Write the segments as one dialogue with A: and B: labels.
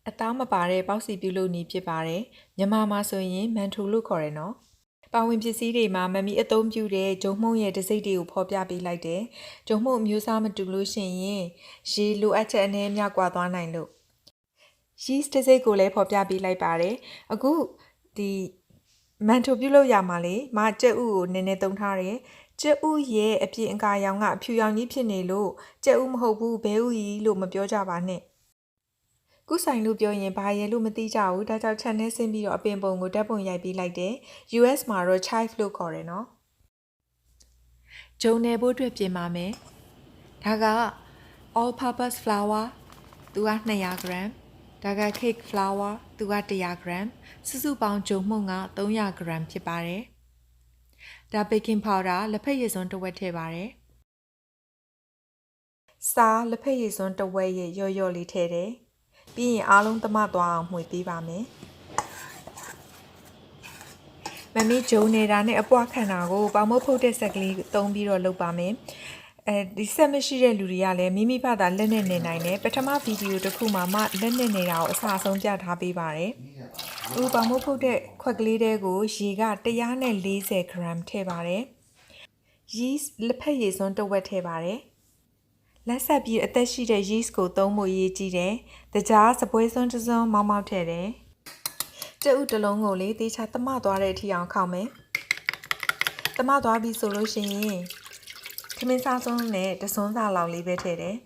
A: အသားမပါတဲ့ပေါက်စီပြုလုပ်နည်းဖြစ်ပါတယ်မြန်မာမှာဆိုရင်မန်ထူလို့ခေါ်တယ်နော်ပါဝင်ပစ္စည်းတွေမှာမမီအသုံးပြုတဲ့ဂျုံမှုန့်ရဲ့တစိမ့်တွေကိုဖော်ပြပေးလိုက်တယ်ဂျုံမှုန့်အမျိုးအစားမတူလို့ရှိရင်ရေလိုအပ်ချက်အနည်းများကွာသွားနိုင်လို့yeast တစိမ့်ကိုလည်းဖော်ပြပေးလိုက်ပါတယ်အခုဒီမန်ထူပြုလုပ်ရမှာလေမကြက်ဥကိုနည်းနည်းသုံးထားတယ်ကြက်ဥရဲ့အပြင်အကာရောင်ကအဖြူရောင်ကြီးဖြစ်နေလို့ကြက်ဥမဟုတ်ဘူးဘဲဥကြီးလို့မပြောကြပါနဲ့ကုဆိုင်လို့ပြောရင်ဘာရဲလို့မသိကြဘူးဒါကြောင့် channel ဆင်းပြီးတော့အပင်ပုံကိုဓာတ်ပုံရိုက်ပေးလိုက်တယ် US မှာတော့ chive လို့ခေါ်တယ်နော်ဂျုံနယ်ဖို့အတွက်ပြင်ပါမယ်ဒါက all purpose flour သူက200 gram ဒါက cake flour သူက100 gram စုစုပေါင်းဂျုံမှုန့်က300 gram ဖြစ်ပါတယ်ဒါ baking powder လက်ဖက်ရည်စွန်းတစ်ဝက်ထည့်ပါတယ်စားလက်ဖက်ရည်စွန်းတစ်ဝက်ရဲ့ရော့ရော့လေးထည့်တယ်ပြီးရင်အားလုံးသမသွားအောင်မှွေပေးပါမယ်မမီဂျုံနေတာနဲ့အပွားခံတာကိုပေါင်မုတ်ဖုတ်တဲ့ဆက်ကလေးသုံးပြီးတော့လုပ်ပါမယ်ဒီဆက်မရှိတဲ့လူတွေကလည်းမိမိဘာသာလက်နဲ့နေနိုင်တယ်ပထမဗီဒီယိုတစ်ခုမှာမှလက်နဲ့နေတာကိုအစားဆုံးပြထားပေးပါတယ်ဥပေါင်မုတ်ဖုတ်တဲ့ခွက်ကလေးတွေကိုရေက140 gram ထည့်ပါတယ်yeast လက်ဖက်ရည်စွန်းတစ်ဝက်ထည့်ပါတယ်လက်ဆက်ပြီးအသက်ရှိတဲ့ yeast ကိုသုံးဖို့ရည်ကြီးတယ်။တကြားစပွဲစွန်းတစ်စွန်းမောင်းမောက်ထည့်တယ်။ကြက်ဥတစ်လုံးကိုလေတေချာသမသွားတဲ့အထိအောင်ခောက်မယ်။သမသွားပြီဆိုလို့ရှိရင်ထမင်းစားစွန်းနဲ့တစွန်းစာလောက်လေးပဲထည့်တယ်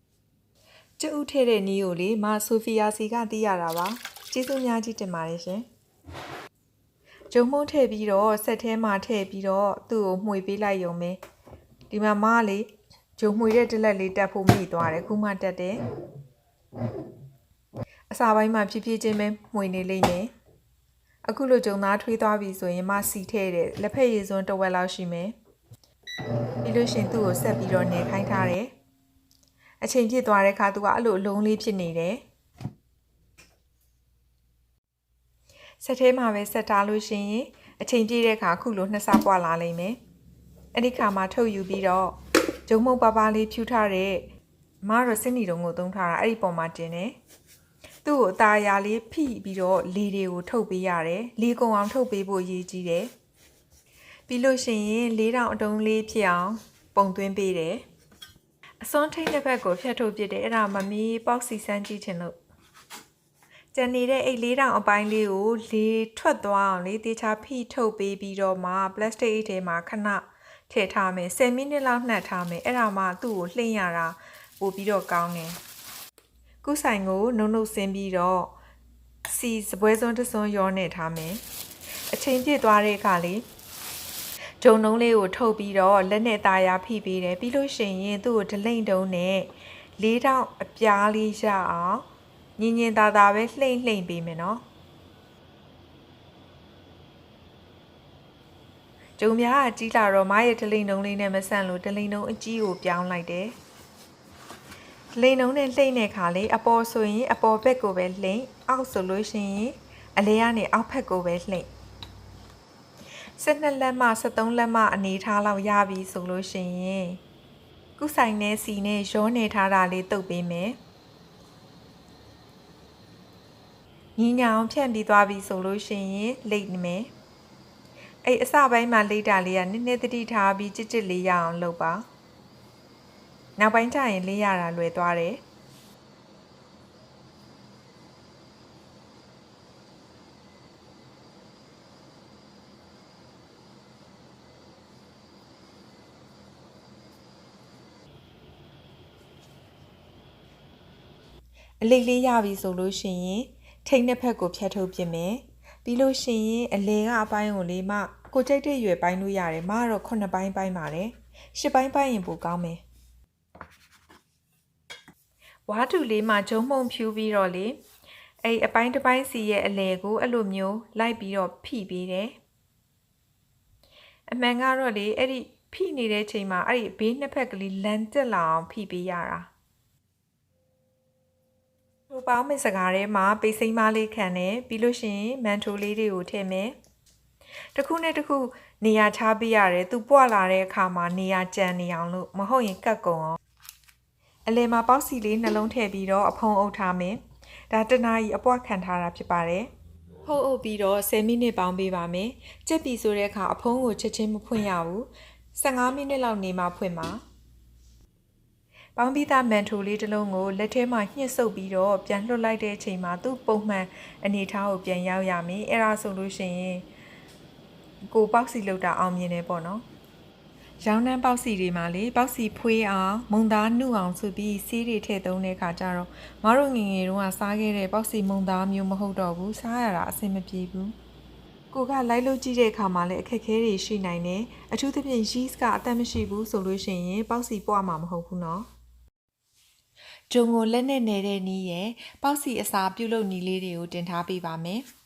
A: ။ကြက်ဥထည့်တဲ့နည်းကိုလေမဆိုဖီယာစီကသိရတာပါ။ကျေးဇူးများကြီးတင်ပါတယ်ရှင်။ဂျုံမုန့်ထည့်ပြီးတော့ဆက်ထဲမှာထည့်ပြီးတော့သူ့ကိုမှွေပေးလိုက်ရုံပဲ။ဒီမှာမလေးဂျုံမှွေတဲ့တလက်လေးတက်ဖို့မိသွားတယ်ခုမှတက်တယ်အစာပိုင်းမှာဖြည်းဖြည်းချင်းပဲမှွေနေလိမ့်မယ်အခုလိုဂျုံသားထွေးသွားပြီဆိုရင်မစီထည့်တဲ့လက်ဖက်ရည်စွန်းတစ်ဝက်လောက်ရှိမယ်ပြီးလို့ရှင်သူ့ကိုဆက်ပြီးတော့နေခိုင်းထားတယ်အချိန်ပြည့်သွားတဲ့အခါသူကအဲ့လိုအလုံးလေးဖြစ်နေတယ်ဆက်ထဲမှာပဲဆက်ထားလို့ရှိရင်အချိန်ပြည့်တဲ့အခါခုလိုနှစ်ဆပွားလာလိမ့်မယ်အဲ့ဒီခါမှာထုတ်ယူပြီးတော့ဂျုံမုတ်ပါပါလေးဖြူထားတဲ့မရစနီတုံးကိုသုံးထားတာအဲ့ဒီပေါ်မှာတင်တယ်သူ့ကိုအသားအရာလေးဖိပြီးတော့လေတွေကိုထုတ်ပေးရတယ်လေကုံအောင်ထုတ်ပေးဖို့အရေးကြီးတယ်ပြီးလို့ရှိရင်4000အတုံးလေးဖြစ်အောင်ပုံသွင်းပေးတယ်အစွန်းထိတ်တစ်ဖက်ကိုဖြတ်ထုတ်ပြတယ်အဲ့ဒါမမီပေါက်စီစမ်းကြည့်ချင်လို့ကျန်နေတဲ့အဲ့4000အပိုင်းလေးကိုလေထွက်သွားအောင်လေတေချာဖိထုတ်ပေးပြီးတော့မှပလတ်စတစ်အိတ်ထဲမှာခဏထည့်ထားမယ်10မိနစ်လောက်နှက်ထားမယ်အဲ့ဒါမှသူ့ကိုလှိမ့်ရတာပို့ပြီးတော့ကောင်းတယ်ကုဆိုင်ကိုနှုတ်နှုတ်ဆင်းပြီးတော့စီစပွဲစွန်းတစ်စွန်းရောနေထားမယ်အချိန်ပြည့်သွားတဲ့အခါလေးဂျုံနှုံးလေးကိုထုတ်ပြီးတော့လက်နဲ့သားရဖိပေးတယ်ပြီးလို့ရှိရင်သူ့ကိုဒလိမ့်တုံးနဲ့4000အပြားလေးရအောင်ညင်ညင်သာသာပဲလှိမ့်ပေးမယ်နော်ဂျုံများအကြီးလာတော့မရဲ့ဒလိန်နှုံးလေးနဲ့မဆန့်လို့ဒလိန်နှုံးအကြီးကိုပြောင်းလိုက်တယ်ဒလိန်နှုံးနဲ့လှိမ့်တဲ့ခါလေးအပေါ်ဆိုရင်အပေါ်ဘက်ကိုပဲလှိမ့်အောက်ဆိုလို့ရှိရင်အလဲကနေအောက်ဘက်ကိုပဲလှိမ့်12လက်မှ13လက်မှအနေထားလောက်ရပြီဆိုလို့ရှိရင်ကုဆိုင်နဲ့စီနဲ့ရောနေထားတာလေးတုပ်ပေးမယ်ညီညာအောင်ဖြန့်ပြီးသွားပြီဆိုလို့ရှိရင်လိမ့်မယ်အဲ့အစပိုင်းမှာလိမ့်တာလေးကနည်းနည်းတတိထားပြီးကြစ်လေးရအောင်လုပ်ပါနောက်ပိုင်းကျရင်လေးရတာလွယ်သွားတယ်အလိတ်လေးရပြီဆိုလို့ရှိရင်ထိတ်နှစ်ဖက်ကိုဖြတ်ထုတ်ပြမယ်ပြီးလို့ရှိရင်အလဲကအပိုင်းကိုလေးမှကိုကြိုက်တဲ့ရွယ်ပိုင်းလို့ရတယ်မကတော့9ပိုင်းပိုင်းပါတယ်10ပိုင်းပိုင်းရင်ပိုကောင်းမယ်ဝါတူလေးမှာဂျုံမှုန်ဖြူပြီးတော့လေအဲ့အပိုင်းတစ်ပိုင်းစီရဲ့အလဲကိုအဲ့လိုမျိုးလိုက်ပြီးတော့ဖိပေးတယ်အမှန်ကတော့လေအဲ့ဒီဖိနေတဲ့ချိန်မှာအဲ့ဒီဘေးနှစ်ဖက်ကလေးလန်တက်လာအောင်ဖိပေးရတာဟိုပေါင်းမစကားထဲမှာပိတ်စိမ့်မလေးခံတယ်ပြီးလို့ရှိရင်မန်ထိုလေးတွေကိုထည့်မယ်တစ်ခုနဲ့တစ်ခုနေရာချပေးရတယ်သူပွားလာတဲ့အခါမှာနေရာကျန်နေအောင်လို့မဟုတ်ရင်ကတ်ကုန်အောင်အလဲမှာပေါက်စီလေးနှလုံးထည့်ပြီးတော့အဖုံးအုပ်ထားမယ် ဒါတနားကြီးအပွားခံထားတာဖြစ်ပါတယ်ဟုတ်အုပ်ပြီးတော့10မိနစ်ပေါင်းပေးပါမယ်ကြက်ပြီဆိုတဲ့အခါအဖုံးကိုချက်ချင်းမဖွင့်ရဘူး15မိနစ်လောက်နေမှဖွင့်ပါပေါင်းပြီးသားမန်ထိုလေးတစ်လုံးကိုလက်ထဲမှာညှစ်ဆုပ်ပြီးတော့ပြန်လွှတ်လိုက်တဲ့အချိန်မှာသူ့ပုံမှန်အနေထားကိုပြန်ရောက်ရမယ်အဲ့ဒါဆိုလို့ရှိရင်ကိုပေါက်စီလောက်တာအောင်မြင်တယ်ပေါ့နော်ရောင်းနှမ်းပေါက်စီတွေမှာလေပေါက်စီဖွေးအောင်မုံသားနှုတ်အောင်ဆိုပြီးစီးတွေထည့်သုံးတဲ့ခါကျတော့မတို့ငငယ်တုန်းကစားခဲ့တဲ့ပေါက်စီမုံသားမျိုးမဟုတ်တော့ဘူးစားရတာအဆင်မပြေဘူးကိုကလိုက်လို့ကြည့်တဲ့အခါမှာလည်းအခက်အခဲတွေရှိနိုင်တယ်အထူးသဖြင့် yeast ကအသက်မရှိဘူးဆိုလို့ရှိရင်ပေါက်စီပွားမှာမဟုတ်ဘူးနော်ဂျုံကိုလက်နဲ့နယ်တဲ့နီးရဲ့ပေါက်စီအစာပြုတ်လုပ်နီးလေးတွေကိုတင်ထားပေးပါမယ်။